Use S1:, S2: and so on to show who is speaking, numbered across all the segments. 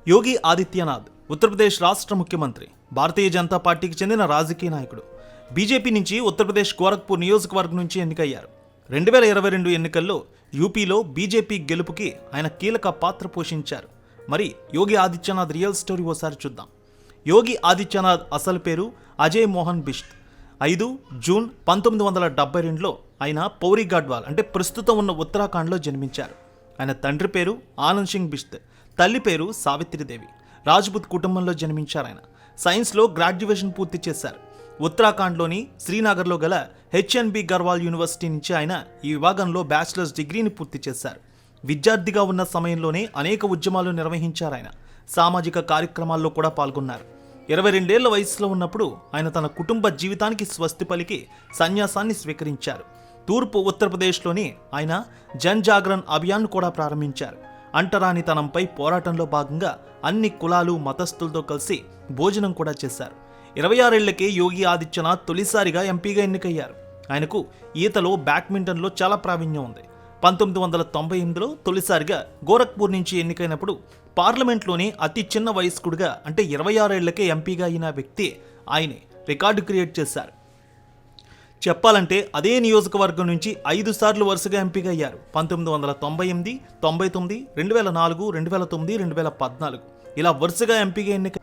S1: యోగి ఆదిత్యనాథ్ ఉత్తరప్రదేశ్ రాష్ట్ర ముఖ్యమంత్రి, భారతీయ జనతా పార్టీకి చెందిన రాజకీయ నాయకుడు. బీజేపీ నుంచి ఉత్తరప్రదేశ్ గోరఖ్పూర్ నియోజకవర్గం నుంచి ఎన్నికయ్యారు. 2022 ఎన్నికల్లో యూపీలో బీజేపీ గెలుపుకి ఆయన కీలక పాత్ర పోషించారు. మరి యోగి ఆదిత్యనాథ్ రియల్ స్టోరీ ఓసారి చూద్దాం. యోగి ఆదిత్యనాథ్ అసలు పేరు అజయ్ మోహన్ బిష్ట్. 5 జూన్ 1972లో ఆయన పౌరీ గఢ్వాల్ అంటే ప్రస్తుతం ఉన్న ఉత్తరాఖండ్లో జన్మించారు. ఆయన తండ్రి పేరు ఆనంద్ సింగ్ బిష్ట్, తల్లి పేరు సావిత్రిదేవి. రాజ్పుత్ కుటుంబంలో జన్మించారు. ఆయన సైన్స్లో గ్రాడ్యుయేషన్ పూర్తి చేశారు. ఉత్తరాఖండ్లోని శ్రీనగర్లో గల హెచ్ఎన్బి గర్వాల్ యూనివర్సిటీ నుంచి ఆయన ఈ విభాగంలో బ్యాచిలర్స్ డిగ్రీని పూర్తి చేశారు. విద్యార్థిగా ఉన్న సమయంలోనే అనేక ఉద్యమాలు నిర్వహించారు. ఆయన సామాజిక కార్యక్రమాల్లో కూడా పాల్గొన్నారు. 22 ఏళ్ల వయసులో ఉన్నప్పుడు ఆయన తన కుటుంబ జీవితానికి స్వస్తి పలికి సన్యాసాన్ని స్వీకరించారు. తూర్పు ఉత్తరప్రదేశ్లోని ఆయన జన్ జాగరణ్ అభియాన్ కూడా ప్రారంభించారు. అంటరానితనంపై పోరాటంలో భాగంగా అన్ని కులాలు మతస్థులతో కలిసి భోజనం కూడా చేశారు. 26 ఏళ్లకే యోగి ఆదిత్యనాథ్ తొలిసారిగా ఎంపీగా ఎన్నికయ్యారు. ఆయనకు ఈతలో, బ్యాడ్మింటన్లో చాలా ప్రావీణ్యం ఉంది. 1998లో తొలిసారిగా గోరఖ్పూర్ నుంచి ఎన్నికైనప్పుడు పార్లమెంట్లోని అతి చిన్న వయస్కుడిగా అంటే 26 ఏళ్లకే ఎంపీగా అయిన వ్యక్తి ఆయనే రికార్డు క్రియేట్ చేశారు. చెప్పాలంటే అదే నియోజకవర్గం నుంచి 5 సార్లు వరుసగా ఎంపీగా అయ్యారు. 1998, 99, 2004, 2009, 2014 ఇలా వరుసగా ఎంపీగా ఎన్నిక.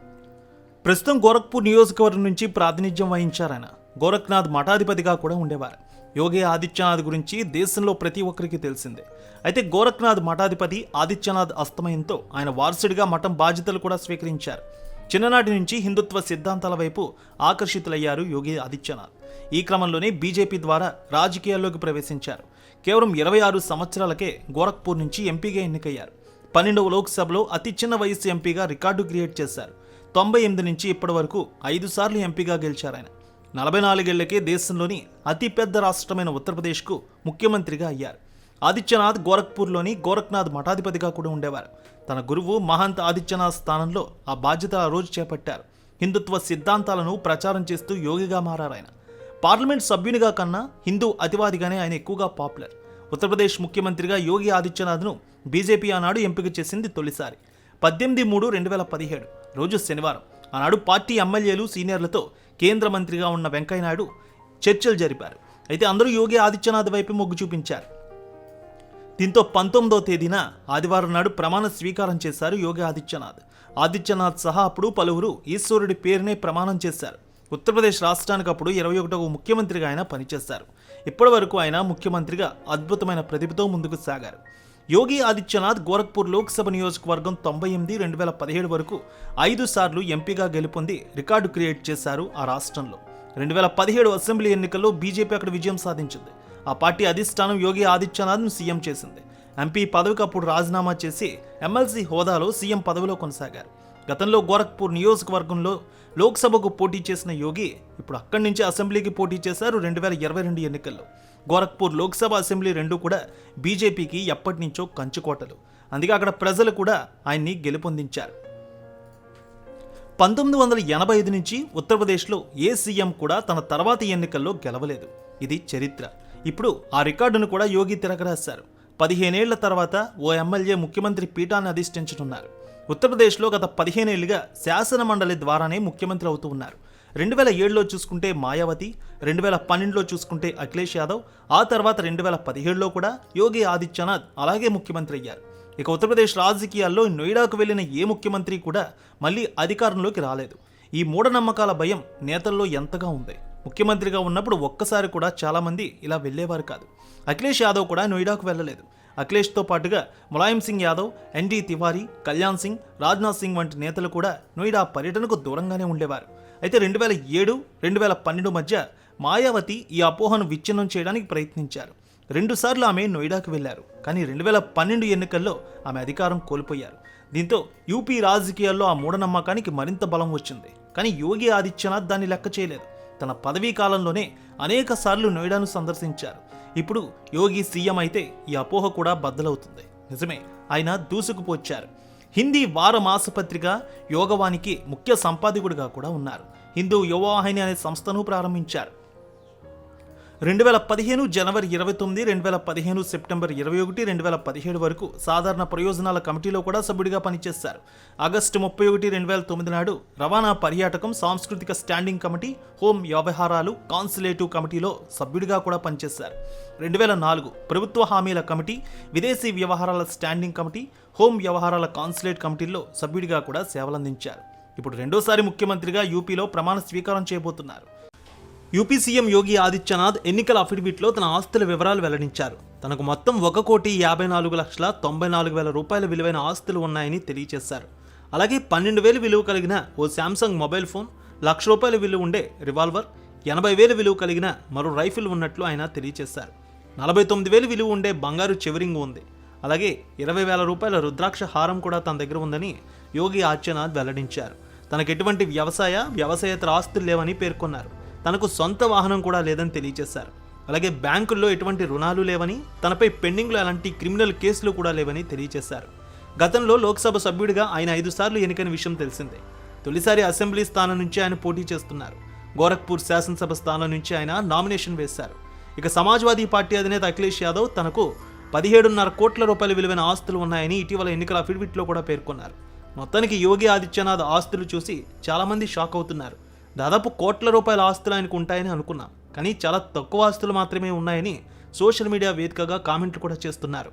S1: ప్రస్తుతం గోరఖ్పూర్ నియోజకవర్గం నుంచి ప్రాతినిధ్యం వహించారు. ఆయన గోరఖ్నాథ్ మఠాధిపతిగా కూడా ఉండేవారు. యోగి ఆదిత్యనాథ్ గురించి దేశంలో ప్రతి ఒక్కరికి తెలిసిందే. అయితే గోరఖ్నాథ్ మఠాధిపతి ఆదిత్యనాథ్ అస్తమయంతో ఆయన వారసుడిగా మఠం బాధ్యతలు కూడా స్వీకరించారు. చిన్ననాటి నుంచి హిందుత్వ సిద్ధాంతాల వైపు ఆకర్షితులయ్యారు యోగి ఆదిత్యనాథ్. ఈ క్రమంలోనే బీజేపీ ద్వారా రాజకీయాల్లోకి ప్రవేశించారు. కేవలం 26 సంవత్సరాలకే గోరఖ్పూర్ నుంచి ఎంపీగా ఎన్నికయ్యారు. 12వ లోక్సభలో అతి చిన్న వయసు ఎంపీగా రికార్డు క్రియేట్ చేశారు. 98 నుంచి ఇప్పటి వరకు 5 సార్లు ఎంపీగా గెలిచారు. ఆయన 44 ఏళ్లకే దేశంలోని అతిపెద్ద రాష్ట్రమైన ఉత్తరప్రదేశ్కు ముఖ్యమంత్రిగా అయ్యారు. ఆదిత్యనాథ్ గోరఖ్పూర్లోని గోరఖ్నాథ్ మఠాధిపతిగా కూడా ఉండేవారు. తన గురువు మహంత్ ఆదిత్యనాథ్ స్థానంలో ఆ బాధ్యత ఆ రోజు చేపట్టారు. హిందుత్వ సిద్ధాంతాలను ప్రచారం చేస్తూ యోగిగా మారారు. ఆయన పార్లమెంట్ సభ్యునిగా కన్నా హిందూ అతివాదిగానే ఆయన ఎక్కువగా పాపులర్. ఉత్తరప్రదేశ్ ముఖ్యమంత్రిగా యోగి ఆదిత్యనాథ్ను బీజేపీ ఆనాడు ఎంపిక చేసింది తొలిసారి 18/3/2017 రోజు శనివారం. ఆనాడు పార్టీ ఎమ్మెల్యేలు సీనియర్లతో కేంద్ర మంత్రిగా ఉన్న వెంకయ్యనాయుడు చర్చలు జరిపారు. అయితే అందరూ యోగి ఆదిత్యనాథ్ వైపు మొగ్గు చూపించారు. దీంతో 19వ తేదీన ఆదివారం నాడు ప్రమాణ స్వీకారం చేశారు యోగి ఆదిత్యనాథ్. ఆదిత్యనాథ్ సహా అప్పుడు పలువురు ఈశ్వరుడి పేరునే ప్రమాణం చేశారు. ఉత్తరప్రదేశ్ రాష్ట్రానికి అప్పుడు 21వ ముఖ్యమంత్రిగా ఆయన పనిచేశారు. ఇప్పటి వరకు ఆయన ముఖ్యమంత్రిగా అద్భుతమైన ప్రతిభతో ముందుకు సాగారు. యోగి ఆదిత్యనాథ్ గోరఖ్పూర్ లోక్సభ నియోజకవర్గం 98, 2017 వరకు 5 సార్లు ఎంపీగా గెలుపొంది రికార్డు క్రియేట్ చేశారు ఆ రాష్ట్రంలో. 2017 అసెంబ్లీ ఎన్నికల్లో బీజేపీ అక్కడ విజయం సాధించింది. ఆ పార్టీ అధిష్టానం యోగి ఆదిత్యనాథ్ను సీఎం చేసింది. ఎంపీ పదవికి అప్పుడు రాజీనామా చేసి ఎమ్మెల్సీ హోదాలో సీఎం పదవిలో కొనసాగారు. గతంలో గోరఖ్పూర్ నియోజకవర్గంలో లోక్సభకు పోటీ చేసిన యోగి ఇప్పుడు అక్కడి నుంచి అసెంబ్లీకి పోటీ చేశారు. 2022 ఎన్నికల్లో గోరఖ్పూర్ లోక్సభ, అసెంబ్లీ రెండూ కూడా బీజేపీకి ఎప్పటి నుంచో కంచుకోటలు. అందుకే అక్కడ ప్రజలు కూడా ఆయన్ని గెలుపొందించారు. 1985 నుంచి ఉత్తరప్రదేశ్లో ఏ సీఎం కూడా తన తర్వాతి ఎన్నికల్లో గెలవలేదు. ఇది చరిత్ర. ఇప్పుడు ఆ రికార్డును కూడా యోగి తిరగరాశారు. 15 ఏళ్ల తర్వాత ఓ ఎమ్మెల్యే ముఖ్యమంత్రి పీఠాన్ని అధిష్ఠించనున్నారు. ఉత్తరప్రదేశ్లో గత 15 ఏళ్లుగా శాసన మండలి ద్వారానే ముఖ్యమంత్రి అవుతూ ఉన్నారు. 2007లో చూసుకుంటే మాయావతి, 2012లో చూసుకుంటే అఖిలేష్ యాదవ్, ఆ తర్వాత 2017లో కూడా యోగి ఆదిత్యనాథ్ అలాగే ముఖ్యమంత్రి అయ్యారు. ఇక ఉత్తరప్రదేశ్ రాజకీయాల్లో నోయిడాకు వెళ్లిన ఏ ముఖ్యమంత్రి కూడా మళ్ళీ అధికారంలోకి రాలేదు. ఈ మూఢనమ్మకాల భయం నేతల్లో ఎంతగా ఉంది. ముఖ్యమంత్రిగా ఉన్నప్పుడు ఒక్కసారి కూడా చాలామంది ఇలా వెళ్ళేవారు కాదు. అఖిలేష్ యాదవ్ కూడా నోయిడాకు వెళ్ళలేదు. అఖిలేష్తో పాటుగా ములాయం సింగ్ యాదవ్, ఎన్డీ తివారీ, కళ్యాణ్ సింగ్, రాజ్నాథ్ సింగ్ వంటి నేతలు కూడా నోయిడా పర్యటనకు దూరంగానే ఉండేవారు. అయితే 2007, 2012 మధ్య మాయావతి ఈ అపోహను విచ్ఛిన్నం చేయడానికి ప్రయత్నించారు. 2 సార్లు ఆమె నోయిడాకు వెళ్లారు. కానీ 2012 ఎన్నికల్లో ఆమె అధికారం కోల్పోయారు. దీంతో యూపీ రాజకీయాల్లో ఆ మూఢనమ్మకానికి మరింత బలం వచ్చింది. కానీ యోగి ఆదిత్యనాథ్ దాన్ని లెక్క చేయలేదు. తన పదవీ కాలంలోనే అనేక సార్లు నోయిడాను సందర్శించారు. ఇప్పుడు యోగి సీఎం అయితే ఈ అపోహ కూడా బద్దలవుతుంది. నిజమే, ఆయన దూసుకుపోచ్చారు. హిందీ వార మాసపత్రిక యోగవానికి ముఖ్య సంపాదకుడిగా కూడా ఉన్నారు. హిందూ యువవాహిని అనే సంస్థను ప్రారంభించారు. 2015 జనవరి 29, 2015 సెప్టెంబర్ 21, 2017 వరకు సాధారణ ప్రయోజనాల కమిటీలో కూడా సభ్యుడిగా పనిచేశారు. ఆగస్టు 31, 2009 నాడు రవాణా పర్యాటకం సాంస్కృతిక స్టాండింగ్ కమిటీ, హోం వ్యవహారాలు కాన్సులేటివ్ కమిటీలో సభ్యుడిగా కూడా పనిచేశారు. 2004 ప్రభుత్వ హామీల కమిటీ, విదేశీ వ్యవహారాల స్టాండింగ్ కమిటీ, హోం వ్యవహారాల కాన్సులేట్ కమిటీల్లో సభ్యుడిగా కూడా సేవలందించారు. ఇప్పుడు రెండోసారి ముఖ్యమంత్రిగా యూపీలో ప్రమాణ స్వీకారం చేయబోతున్నారు. యూపీ సీఎం యోగి ఆదిత్యనాథ్ ఎన్నికల అఫిడవిట్లో తన ఆస్తుల వివరాలు వెల్లడించారు. తనకు మొత్తం 1,54,94,000 రూపాయల విలువైన ఆస్తులు ఉన్నాయని తెలియజేశారు. అలాగే 12,000 విలువ కలిగిన ఓ శాంసంగ్ మొబైల్ ఫోన్, ₹1,00,000 విలువ ఉండే రివాల్వర్, 80,000 విలువ కలిగిన మరో రైఫిల్ ఉన్నట్లు ఆయన తెలియజేశారు. 49,000 విలువ ఉండే బంగారు చెవిరింగు ఉంది. అలాగే 20,000 రూపాయల రుద్రాక్ష హారం కూడా తన దగ్గర ఉందని యోగి ఆదిత్యనాథ్ వెల్లడించారు. తనకు ఎటువంటి వ్యవసాయేతర ఆస్తులు లేవని పేర్కొన్నారు. తనకు సొంత వాహనం కూడా లేదని తెలియజేశారు. అలాగే బ్యాంకుల్లో ఎటువంటి రుణాలు లేవని, తనపై పెండింగ్లో ఎలాంటి క్రిమినల్ కేసులు కూడా లేవని తెలియజేశారు. గతంలో లోక్సభ సభ్యుడిగా ఆయన 5 సార్లు ఎన్నికైన విషయం తెలిసిందే. తొలిసారి అసెంబ్లీ స్థానం నుంచి ఆయన పోటీ చేస్తున్నారు. గోరఖ్పూర్ శాసనసభ స్థానం నుంచి ఆయన నామినేషన్ వేశారు. ఇక సమాజ్వాదీ పార్టీ అధినేత అఖిలేష్ యాదవ్ తనకు 17.5 కోట్ల రూపాయల విలువైన ఆస్తులు ఉన్నాయని ఇటీవల ఎన్నికల అఫిడవిట్లో కూడా పేర్కొన్నారు. మొత్తానికి యోగి ఆదిత్యనాథ్ ఆస్తులు చూసి చాలామంది షాక్ అవుతున్నారు. దాదాపు కోట్ల రూపాయల ఆస్తులు ఆయనకు ఉంటాయని అనుకున్నాం, కానీ చాలా తక్కువ ఆస్తులు మాత్రమే ఉన్నాయని సోషల్ మీడియా వేదికగా కామెంట్లు కూడా చేస్తున్నారు.